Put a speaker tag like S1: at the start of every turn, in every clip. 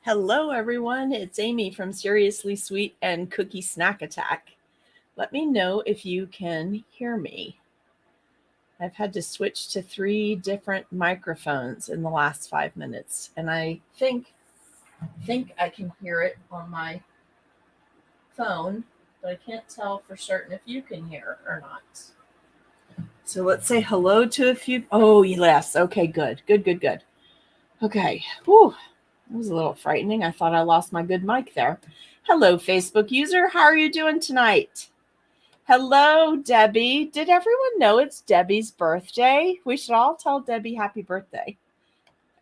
S1: Hello, everyone. It's Amy from Seriously Sweet and Cookie Snack Attack. Let me know if you can hear me. I've had to switch to 3 different microphones in the last 5 minutes, and I think I can hear it on my phone, but I can't tell for certain if you can hear or not. So let's say hello to a few. Oh, yes. Okay, good. Okay. Whew. It was a little frightening. I thought I lost my good mic there. Hello, Facebook user. How are you doing tonight? Hello, Debbie. Did everyone know it's Debbie's birthday? We should all tell Debbie happy birthday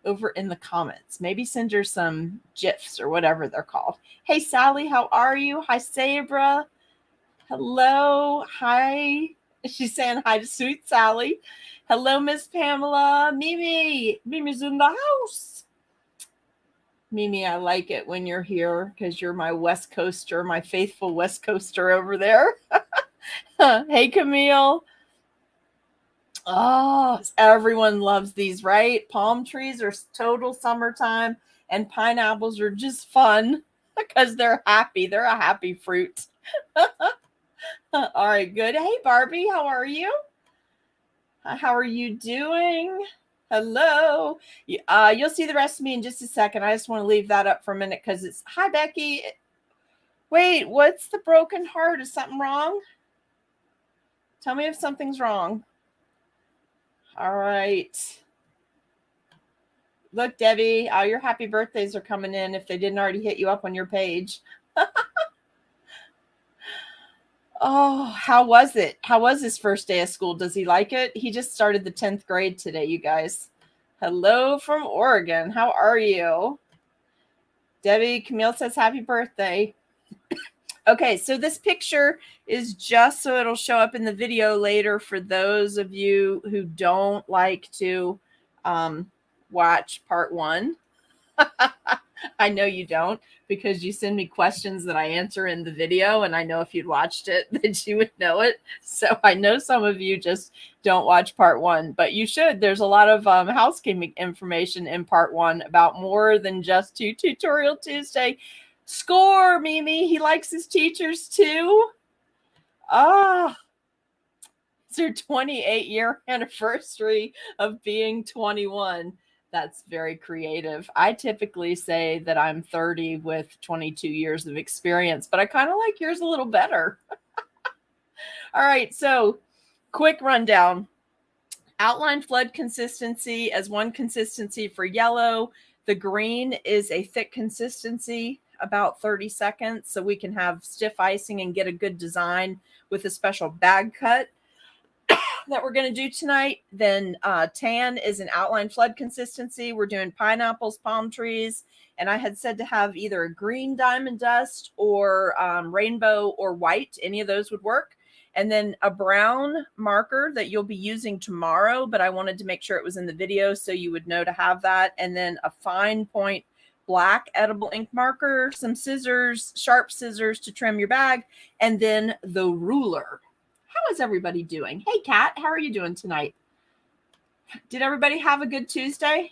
S1: over in the comments. Maybe send her some GIFs or whatever they're called. Hey, Sally, how are you? Hi, Sabra. Hello. Hi. She's saying hi to Sweet Sally. Hello, Miss Pamela. Mimi. Mimi's in the house. Mimi, I like it when you're here because you're my West Coaster, my faithful West Coaster over there. Hey, Camille. Oh, everyone loves these, right? Palm trees are total summertime, and pineapples are just fun because they're happy. They're a happy fruit. All right, good. Hey, Barbie, how are you? How are you doing? Hello. You'll see the rest of me in just a second. I just want to leave that up for a minute because it's hi, Becky. Wait, what's the broken heart? Is something wrong? Tell me if something's wrong. All right. Look, Debbie, your happy birthdays are coming in if they didn't already hit you up on your page. Oh, how was it? How was his first day of school? Does he like it? He just started the 10th grade today, you guys. Hello from Oregon. How are you? Debbie, Camille says happy birthday. Okay, so this picture is just so it'll show up in the video later for those of you who don't like to watch part 1. I know you don't because you send me questions that I answer in the video, and I know if you'd watched it that you would know it. So I know some of you just don't watch part 1, but you should. There's a lot of housekeeping information in part 1 about more than just Tutorial Tuesday. Score, Mimi. He likes his teachers too. It's their 28-year anniversary of being 21. That's very creative. I typically say that I'm 30 with 22 years of experience, but I kind of like yours a little better. All right, so quick rundown. Outline flood consistency as one consistency for yellow. The green is a thick consistency, about 30 seconds, so we can have stiff icing and get a good design with a special bag cut that we're going to do tonight. Then tan is an outline flood consistency. We're doing pineapples, palm trees, and I had said to have either a green diamond dust or rainbow or white. Any of those would work. And then a brown marker that you'll be using tomorrow, but I wanted to make sure it was in the video so you would know to have that. And then a fine point black edible ink marker, some scissors, sharp scissors to trim your bag, and then the ruler. How is everybody doing? Hey, Kat, how are you doing tonight? Did everybody have a good Tuesday?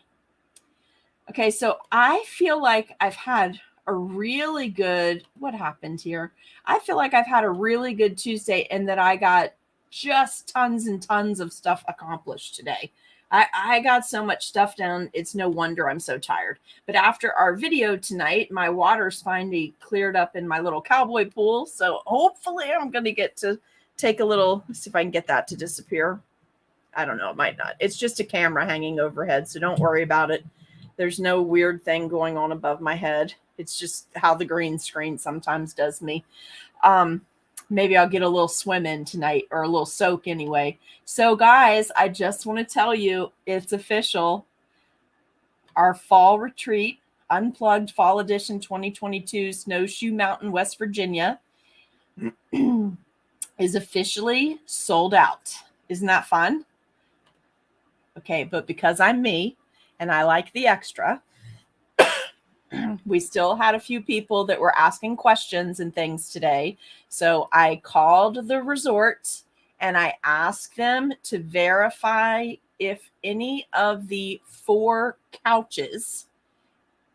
S1: Okay, so I feel like I've had a really good, what happened here? I feel like I've had a really good Tuesday and that I got just tons and tons of stuff accomplished today. I got so much stuff done. It's no wonder I'm so tired. But after our video tonight, my water's finally cleared up in my little cowboy pool. So hopefully I'm going to get to take a little, see if I can get that to disappear. I don't know. It might not. It's just a camera hanging overhead. So don't worry about it. There's no weird thing going on above my head. It's just how the green screen sometimes does me. Maybe I'll get a little swim in tonight or a little soak anyway. So guys, I just want to tell you it's official. Our fall retreat, Unplugged Fall Edition 2022 Snowshoe Mountain, West Virginia is officially sold out. Isn't that fun? Okay, but because I'm me and I like the extra, we still had a few people that were asking questions and things today. So I called the resort and I asked them to verify if any of the 4 couches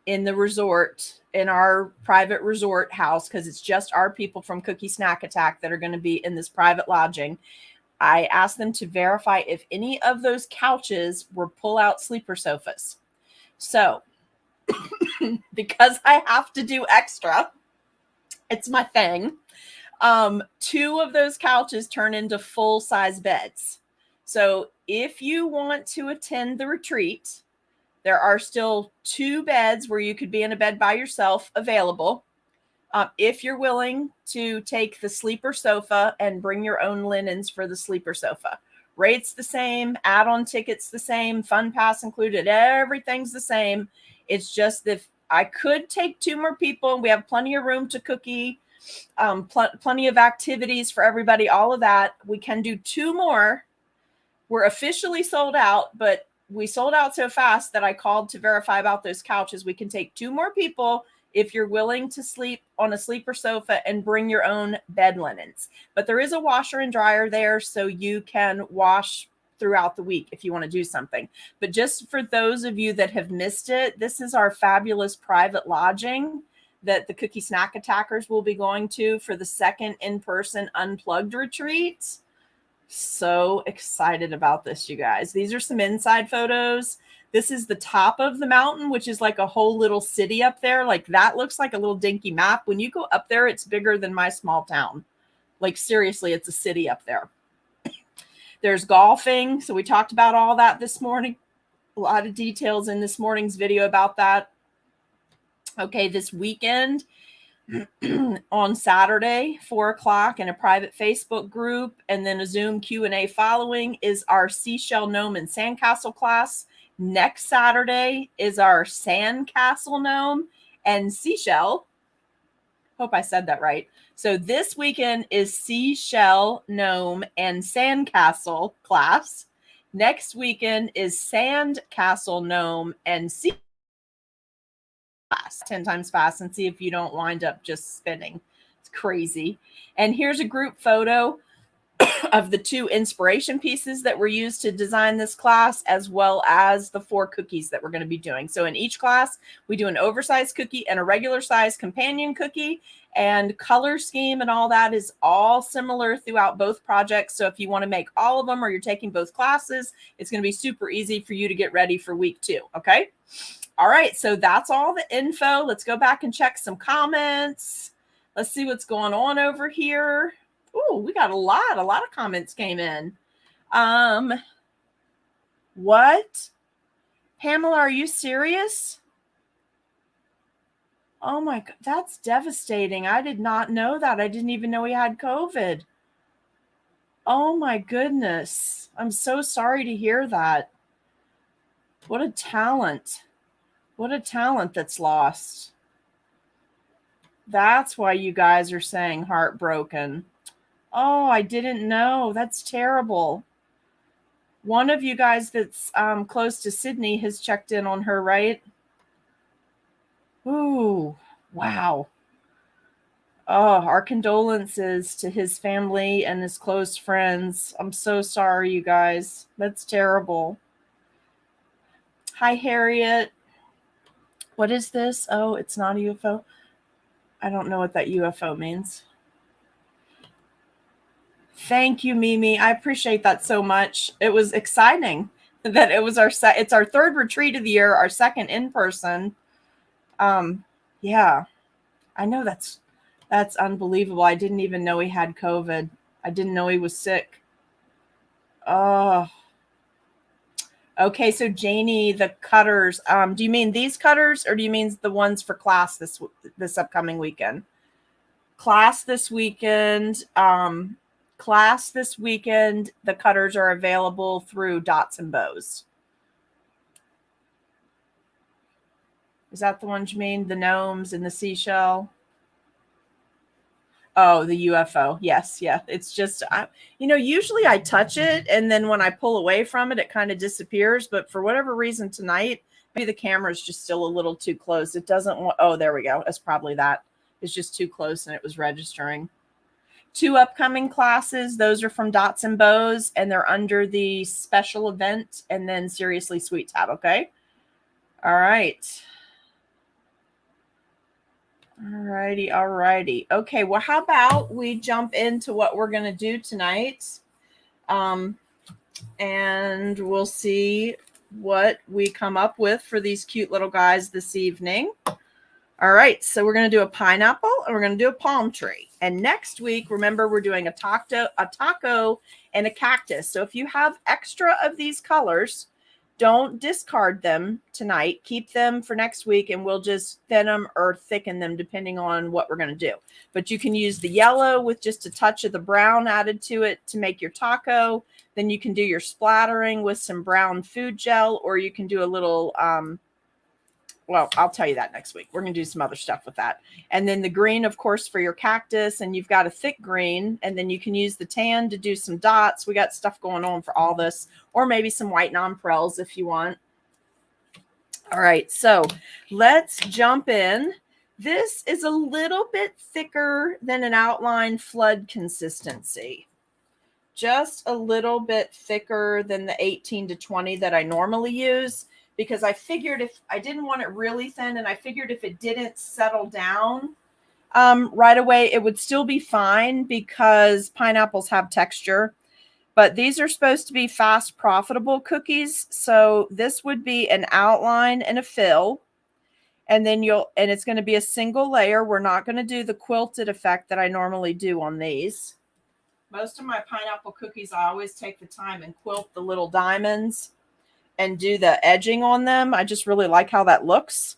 S1: in the resort, in our private resort house, because it's just our people from Cookie Snack Attack that are going to be in this private lodging. I asked them to verify if any of those couches were pull-out sleeper sofas. So, because I have to do extra, it's my thing. 2 of those couches turn into full-size beds. So if you want to attend the retreat, there are still 2 beds where you could be in a bed by yourself available. If you're willing to take the sleeper sofa and bring your own linens for the sleeper sofa. Rates the same, add-on tickets the same, fun pass included, everything's the same. It's just that I could take 2 more people, and we have plenty of room to cookie, plenty of activities for everybody, all of that. We can do 2 more. We're officially sold out, but we sold out so fast that I called to verify about those couches. We can take 2 more people if you're willing to sleep on a sleeper sofa and bring your own bed linens. But there is a washer and dryer there, so you can wash throughout the week if you want to do something. But just for those of you that have missed it, this is our fabulous private lodging that the Cookie Snack Attackers will be going to for the second in-person Unplugged retreat. So excited about this, you guys. These are some inside photos. This is the top of the mountain, which is like a whole little city up there. Like that looks like a little dinky map. When you go up there, it's bigger than my small town. Like seriously, it's a city up there. There's golfing. So we talked about all that this morning. A lot of details in this morning's video about that. Okay, this weekend on Saturday, 4:00 in a private Facebook group, and then a Zoom Q&A following is our Seashell Gnome and Sandcastle class. Next Saturday is our Sandcastle Gnome and Seashell. Hope I said that right. So this weekend is Seashell Gnome and Sandcastle class. Next weekend is Sandcastle Gnome and Sea class 10 times fast and see if you don't wind up just spinning. It's crazy. And here's a group photo of the 2 inspiration pieces that were used to design this class, as well as the 4 cookies that we're going to be doing. So in each class, we do an oversized cookie and a regular size companion cookie, and color scheme and all that is all similar throughout both projects. So if you want to make all of them or you're taking both classes, it's going to be super easy for you to get ready for week 2. Okay. All right. So that's all the info. Let's go back and check some comments. Let's see what's going on over here. Oh, we got a lot of comments came in. What? Pamela, are you serious? Oh my God, that's devastating. I did not know that. I didn't even know he had COVID. Oh my goodness. I'm so sorry to hear that. What a talent. What a talent that's lost. That's why you guys are saying heartbroken. Oh, I didn't know. That's terrible. One of you guys that's close to Sydney has checked in on her, right? Ooh, wow. Oh, our condolences to his family and his close friends. I'm so sorry, you guys. That's terrible. Hi, Harriet. What is this? Oh, it's not a UFO. I don't know what that UFO means. Thank you, Mimi. I appreciate that so much. It was exciting that it was it's our 3rd retreat of the year, our 2nd in person. Yeah, I know that's unbelievable. I didn't even know he had COVID. I didn't know he was sick. Oh, okay. So Janie, the cutters, do you mean these cutters or do you mean the ones for class this upcoming weekend? Class this weekend, the cutters are available through Dots and Bows. Is that the ones you mean? The gnomes and the seashell? Oh, the UFO. Yes. Yeah. It's just, usually I touch it and then when I pull away from it, it kind of disappears. But for whatever reason tonight, maybe the camera's just still a little too close. It doesn't want, oh, there we go. That's probably that. It's just too close and it was registering. 2 upcoming classes. Those are from Dots and Bows and they're under the special event and then Seriously Sweet tab. Okay. All right. Alrighty, alrighty. Okay, well, how about we jump into what we're going to do tonight? And we'll see what we come up with for these cute little guys this evening. All right, so we're going to do a pineapple and we're going to do a palm tree. And next week, remember, we're doing a taco, and a cactus. So if you have extra of these colors, don't discard them tonight. Keep them for next week, and we'll just thin them or thicken them depending on what we're going to do. But you can use the yellow with just a touch of the brown added to it to make your taco. Then you can do your splattering with some brown food gel, or you can do a little well, I'll tell you that next week. We're going to do some other stuff with that. And then the green, of course, for your cactus, and you've got a thick green, and then you can use the tan to do some dots. We got stuff going on for all this, or maybe some white nonpareils if you want. All right, so let's jump in. This is a little bit thicker than an outline flood consistency. Just a little bit thicker than the 18 to 20 that I normally use, because I figured if I didn't want it really thin, and I figured if it didn't settle down right away, it would still be fine because pineapples have texture. But these are supposed to be fast, profitable cookies. So this would be an outline and a fill. And then it's going to be a single layer. We're not going to do the quilted effect that I normally do on these. Most of my pineapple cookies, I always take the time and quilt the little diamonds and do the edging on them. I just really like how that looks.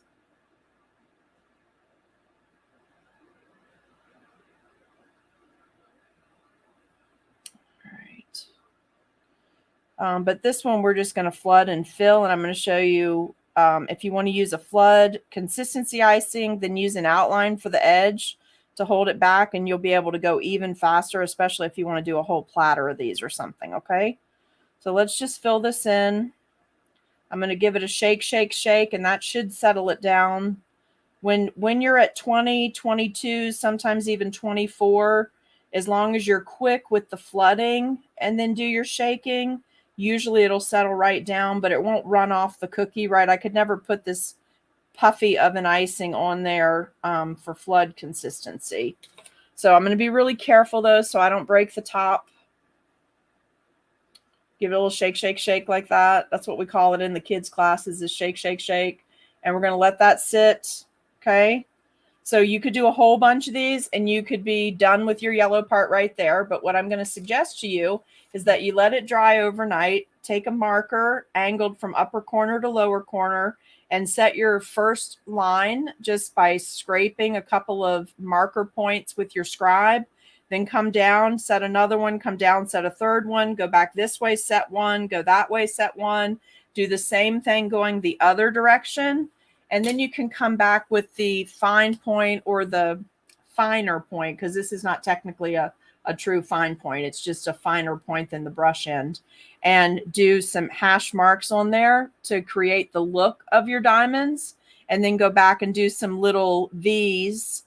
S1: All right. But this one, we're just going to flood and fill, and I'm going to show you if you want to use a flood consistency icing, then use an outline for the edge to hold it back, and you'll be able to go even faster, especially if you want to do a whole platter of these or something, okay? So let's just fill this in. I'm going to give it a shake, shake, shake, and that should settle it down. When you're at 20, 22, sometimes even 24, as long as you're quick with the flooding and then do your shaking, usually it'll settle right down, but it won't run off the cookie, right? I could never put this puffy oven icing on there for flood consistency. So I'm going to be really careful, though, so I don't break the top. Give it a little shake, shake, shake like that. That's what we call it in the kids' classes, is shake, shake, shake. And we're going to let that sit, okay? So you could do a whole bunch of these, and you could be done with your yellow part right there. But what I'm going to suggest to you is that you let it dry overnight. Take a marker angled from upper corner to lower corner and set your first line just by scraping a couple of marker points with your scribe. Then come down, set another one, come down, set a third one, go back this way, set one, go that way, set one. Do the same thing going the other direction. And then you can come back with the fine point or the finer point, because this is not technically a true fine point. It's just a finer point than the brush end. And do some hash marks on there to create the look of your diamonds. And then go back and do some little V's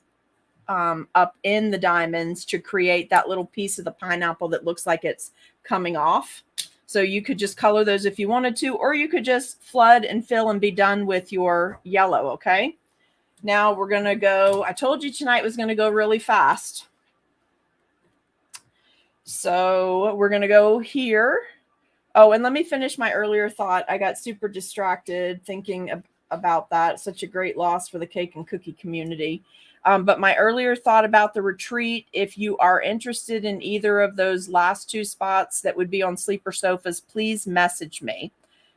S1: up in the diamonds to create that little piece of the pineapple that looks like it's coming off. So you could just color those if you wanted to, or you could just flood and fill and be done with your yellow, okay? Now we're going to go, I told you tonight was going to go really fast. So we're going to go here. Oh, and let me finish my earlier thought. I got super distracted thinking about that. Such a great loss for the cake and cookie community. But my earlier thought about the retreat, if you are interested in either of those last two spots that would be on sleeper sofas, please message me,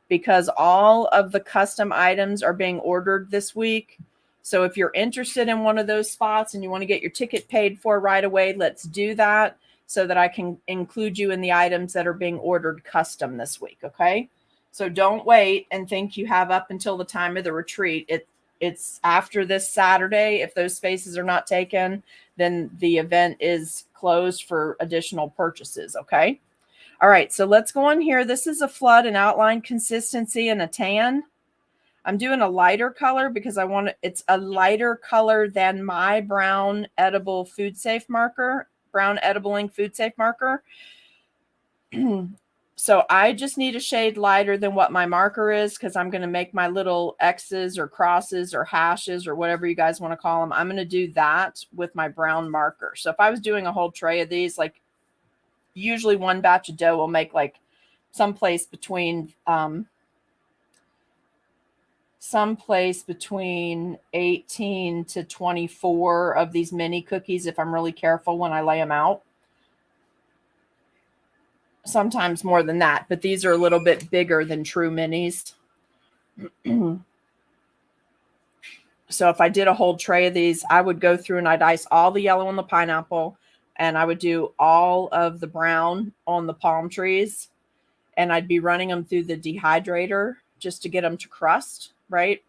S1: because all of the custom items are being ordered this week. So if you're interested in one of those spots and you want to get your ticket paid for right away, let's do that so that I can include you in the items that are being ordered custom this week, okay? So don't wait and think you have up until the time of the retreat. It's after this Saturday. If those spaces are not taken, then the event is closed for additional purchases, okay? All right, so let's go on here. This is a flood and outline consistency and a tan. I'm doing a lighter color because it's a lighter color than my brown edible food safe marker, brown edible ink food safe marker. So I just need a shade lighter than what my marker is because I'm going to make my little X's or crosses or hashes or whatever you guys want to call them. I'm going to do that with my brown marker. So if I was doing a whole tray of these, like usually one batch of dough will make like someplace between 18 to 24 of these mini cookies if I'm really careful when I lay them out. Sometimes more than that, but these are a little bit bigger than true minis. So if I did a whole tray of these, I would go through and I'd ice all the yellow on the pineapple, and I would do all of the brown on the palm trees, and I'd be running them through the dehydrator just to get them to crust, right?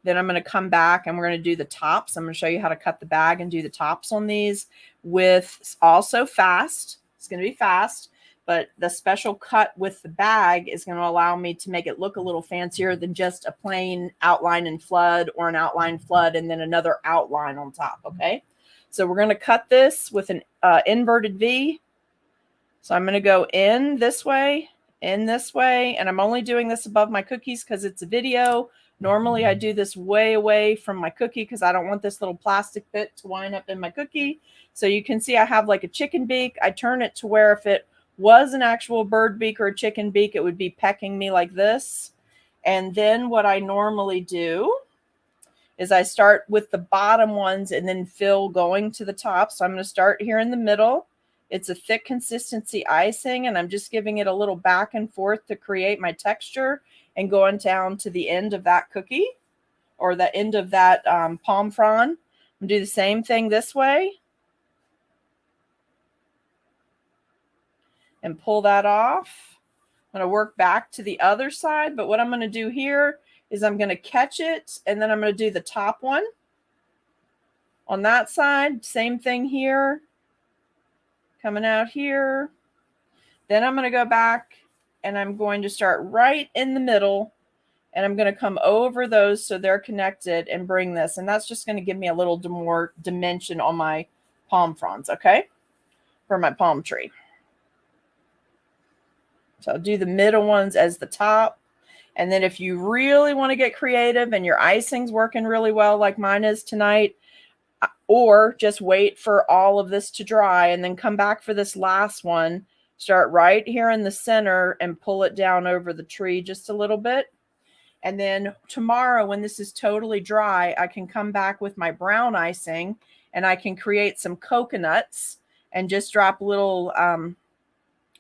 S1: Then I'm going to come back and we're going to do the tops. I'm going to show you how to cut the bag and do the tops on these with also fast. It's going to be fast, but the special cut with the bag is going to allow me to make it look a little fancier than just a plain outline and flood or an outline flood and then another outline on top. Okay. So we're going to cut this with an inverted V. So I'm going to go in this way, and I'm only doing this above my cookies because it's a video. Normally I do this way away from my cookie because I don't want this little plastic bit to wind up in my cookie. So you can see I have like a chicken beak. I turn it to where if it was an actual bird beak or a chicken beak, it would be pecking me like this. And then what I normally do is I start with the bottom ones and then fill going to the top. So I'm going to start here in the middle. It's a thick consistency icing, and I'm just giving it a little back and forth to create my texture and going down to the end of that cookie or the end of that palm frond. I'm going to do the same thing this way and pull that off. I'm going to work back to the other side, but what I'm going to do here is I'm going to catch it, and then I'm going to do the top one on that side. Same thing here, coming out here. Then I'm going to go back and I'm going to start right in the middle, and I'm going to come over those so they're connected and bring this. And that's just going to give me a little more dimension on my palm fronds, okay, for my palm tree. So I'll do the middle ones as the top. And then if you really want to get creative and your icing's working really well like mine is tonight, or just wait for all of this to dry and then come back for this last one, start right here in the center and pull it down over the tree just a little bit. And then tomorrow when this is totally dry, I can come back with my brown icing and I can create some coconuts and just drop little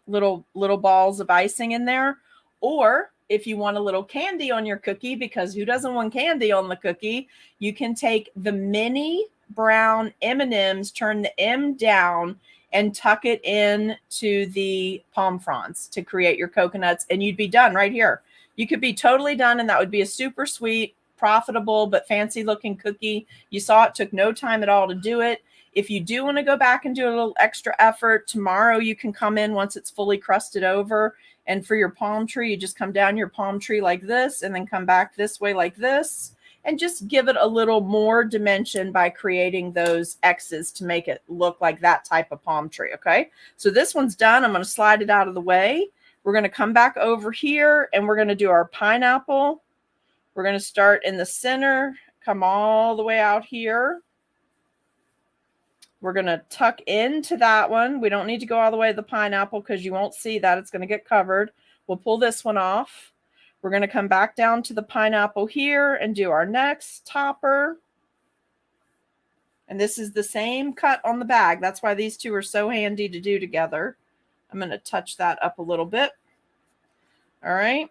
S1: balls of icing in there. Or if you want a little candy on your cookie, because who doesn't want candy on the cookie, you can take the mini brown M&Ms, turn the M down, and tuck it in to the palm fronds to create your coconuts, and you'd be done right here. You could be totally done, and that would be a super sweet, profitable, but fancy looking cookie. You saw it took no time at all to do it. If you do want to go back and do a little extra effort, tomorrow you can come in once it's fully crusted over. And for your palm tree, you just come down your palm tree like this and then come back this way like this. And just give it a little more dimension by creating those X's to make it look like that type of palm tree, okay? So this one's done. I'm going to slide it out of the way. We're going to come back over here and we're going to do our pineapple. We're going to start in the center, come all the way out here. We're going to tuck into that one. We don't need to go all the way to the pineapple because you won't see that. It's going to get covered. We'll pull this one off. We're going to come back down to the pineapple here and do our next topper. And this is the same cut on the bag. That's why these two are so handy to do together. I'm going to touch that up a little bit. All right.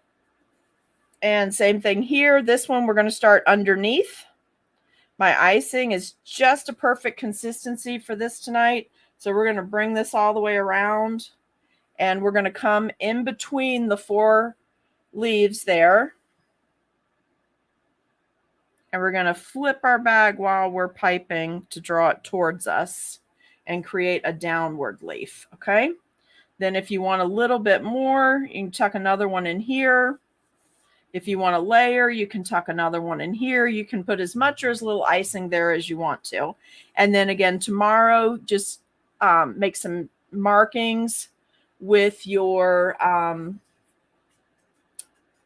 S1: And same thing here. This one we're going to start underneath. My icing is just a perfect consistency for this tonight. So we're going to bring this all the way around. And we're going to come in between the 4 leaves there. And we're going to flip our bag while we're piping to draw it towards us and create a downward leaf. Okay. Then if you want a little bit more, you can tuck another one in here. If you want a layer, you can tuck another one in here. You can put as much or as little icing there as you want to. And then again, tomorrow, just make some markings with your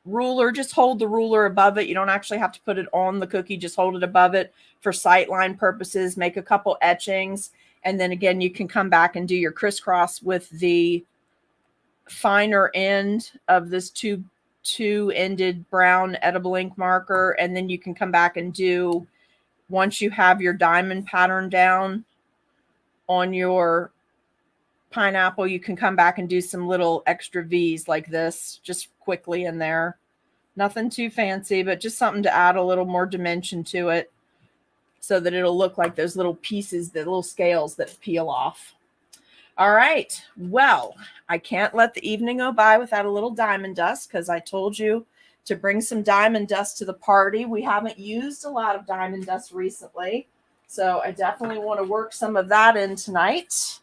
S1: ruler. Just hold the ruler above it. You don't actually have to put it on the cookie. Just hold it above it for sightline purposes. Make a couple etchings. And then again, you can come back and do your crisscross with the finer end of this two-ended brown edible ink marker. And then you can come back and do, once you have your diamond pattern down on your pineapple, you can come back and do some little extra V's like this, just quickly in there. Nothing too fancy, but just something to add a little more dimension to it so that it'll look like those little pieces, the little scales that peel off. All right. Well, I can't let the evening go by without a little diamond dust, because I told you to bring some diamond dust to the party. We haven't used a lot of diamond dust recently, so I definitely want to work some of that in tonight.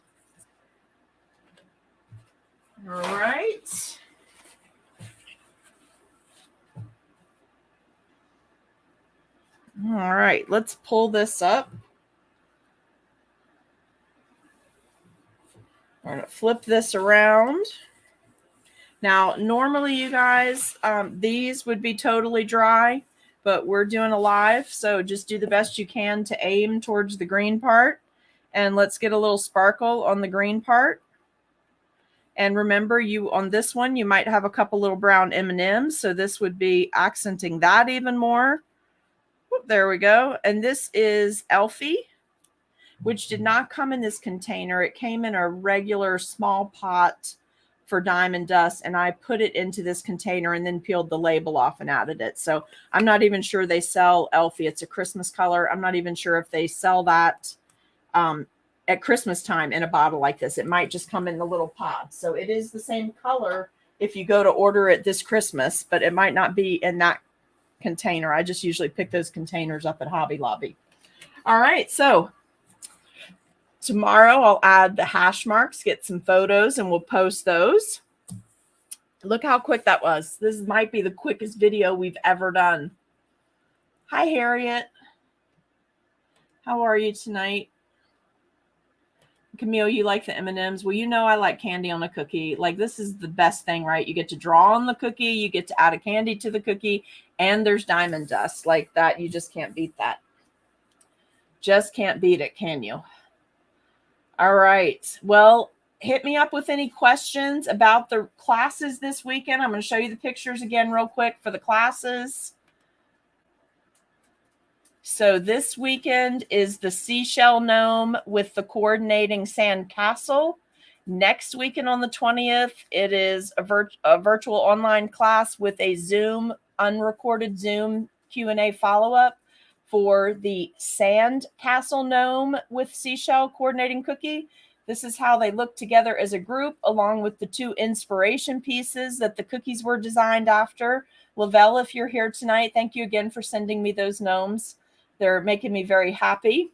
S1: All right. All right, let's pull this up. I'm going to flip this around. Now, normally, you guys, these would be totally dry, but we're doing a live, so just do the best you can to aim towards the green part. And let's get a little sparkle on the green part. And remember, you on this one, you might have a couple little brown M&Ms, so this would be accenting that even more. Whoop, there we go. And this is Elfie, which did not come in this container. It came in a regular small pot for diamond dust, and I put it into this container and then peeled the label off and added it. So I'm not even sure they sell Elfie. It's a Christmas color. I'm not even sure if they sell that at Christmas time in a bottle like this. It might just come in the little pot. So it is the same color if you go to order it this Christmas, but it might not be in that container. I just usually pick those containers up at Hobby Lobby. All right, so tomorrow I'll add the hash marks, get some photos, and we'll post those. Look how quick that was. This might be the quickest video we've ever done. Hi, Harriet. How are you tonight? Camille, you like the M&Ms? Well, you know I like candy on a cookie. Like, this is the best thing, right? You get to draw on the cookie, you get to add a candy to the cookie, and there's diamond dust. Like that, you just can't beat that. Just can't beat it, can you? All right. Well, hit me up with any questions about the classes this weekend. I'm going to show you the pictures again real quick for the classes. So this weekend is the seashell gnome with the coordinating sand castle. Next weekend on the 20th, it is a virtual online class with a Zoom, unrecorded Zoom Q&A follow-up for the sand castle gnome with seashell coordinating cookie. This is how they look together as a group, along with the two inspiration pieces that the cookies were designed after. Lavelle, if you're here tonight, thank you again for sending me those gnomes. They're making me very happy.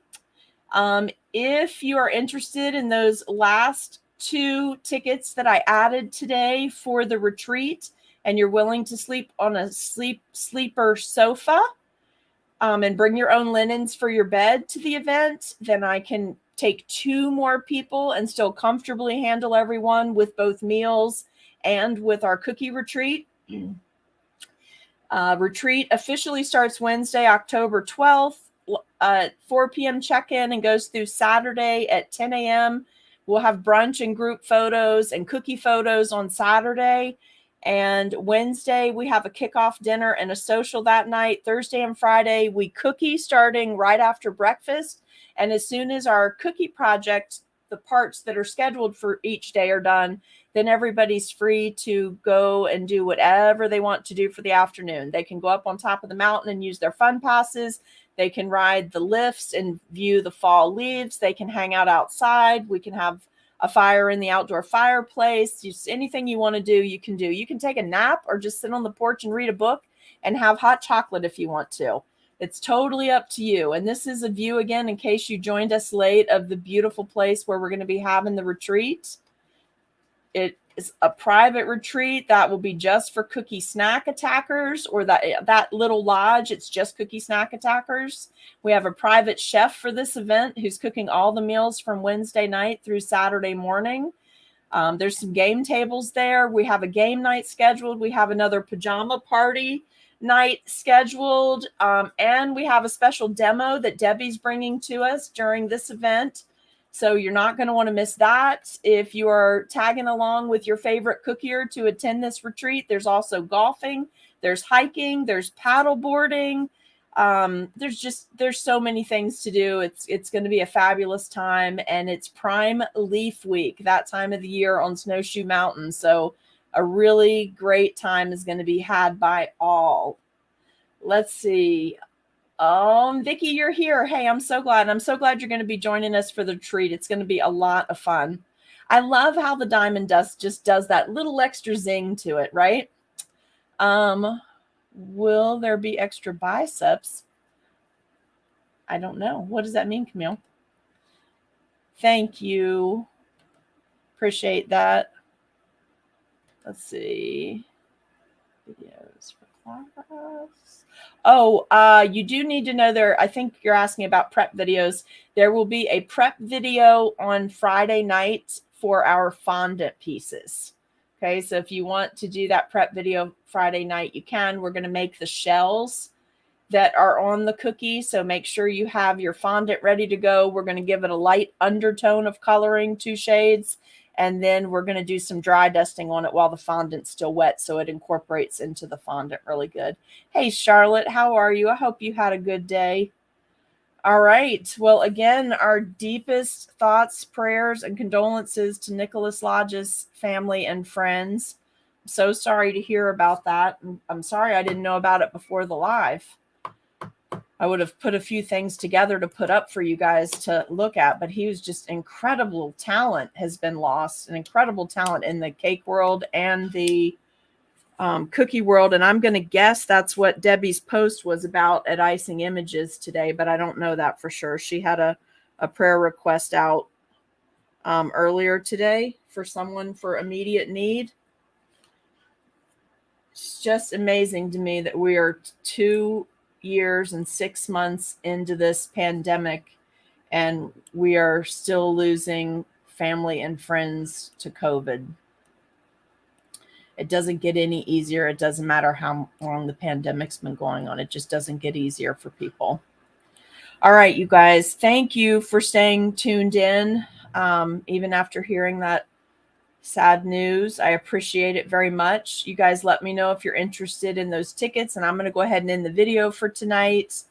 S1: If you are interested in those last 2 tickets that I added today for the retreat, and you're willing to sleep on a sleeper sofa, and bring your own linens for your bed to the event, then I can take 2 more people and still comfortably handle everyone with both meals and with our cookie retreat. Retreat officially starts Wednesday, October 12th, 4 p.m. check-in, and goes through Saturday at 10 a.m. We'll have brunch and group photos and cookie photos on Saturday. And Wednesday, we have a kickoff dinner and a social that night. Thursday and Friday, we cookie starting right after breakfast. And as soon as our cookie project, the parts that are scheduled for each day are done, then everybody's free to go and do whatever they want to do for the afternoon. They can go up on top of the mountain and use their fun passes. They can ride the lifts and view the fall leaves. They can hang out outside. We can have a fire in the outdoor fireplace. Just anything you want to do, you can do. You can take a nap or just sit on the porch and read a book and have hot chocolate if you want to. It's totally up to you. And this is a view, again, in case you joined us late, of the beautiful place where we're going to be having the retreat. It is a private retreat that will be just for cookie snack attackers, or that little lodge. It's just cookie snack attackers. We have a private chef for this event who's cooking all the meals from Wednesday night through Saturday morning. There's some game tables there. We have a game night scheduled. We have another pajama party night scheduled. And we have a special demo that Debbie's bringing to us during this event. So you're not going to want to miss that. If you are tagging along with your favorite cookier to attend this retreat, there's also golfing, there's hiking, there's paddle boarding. There's so many things to do. It's going to be a fabulous time, and it's Prime Leaf Week, that time of the year on Snowshoe Mountain. So a really great time is going to be had by all. Let's see. Vicki, you're here. Hey, I'm so glad. I'm so glad you're going to be joining us for the retreat. It's going to be a lot of fun. I love how the diamond dust just does that little extra zing to it, right? Will there be extra biceps? I don't know. What does that mean, Camille? Thank you. Appreciate that. Let's see. Videos for class. Oh, you do need to know there. I think you're asking about prep videos. There will be a prep video on Friday night for our fondant pieces. Okay, so if you want to do that prep video Friday night, you can. We're going to make the shells that are on the cookie. So make sure you have your fondant ready to go. We're going to give it a light undertone of coloring, 2 shades. And then we're going to do some dry dusting on it while the fondant's still wet, so it incorporates into the fondant really good. Hey, Charlotte, how are you? I hope you had a good day. All right. Well, again, our deepest thoughts, prayers, and condolences to Nicholas Lodge's family and friends. I'm so sorry to hear about that. I'm sorry I didn't know about it before the live. I would have put a few things together to put up for you guys to look at, but he was just incredible talent has been lost, an incredible talent in the cake world and the cookie world. And I'm going to guess that's what Debbie's post was about at Icing Images today, but I don't know that for sure. She had a prayer request out earlier today for someone for immediate need. It's just amazing to me that we are 2 years and 6 months into this pandemic, and we are still losing family and friends to COVID. It doesn't get any easier. It doesn't matter how long the pandemic's been going on. It just doesn't get easier for people. All right, you guys, thank you for staying tuned in, even after hearing that sad news. I appreciate it very much. You guys let me know if you're interested in those tickets, and I'm going to go ahead and end the video for tonight.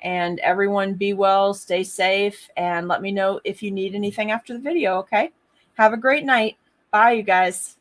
S1: And everyone be well, stay safe, and let me know if you need anything after the video, okay? Have a great night. Bye, you guys.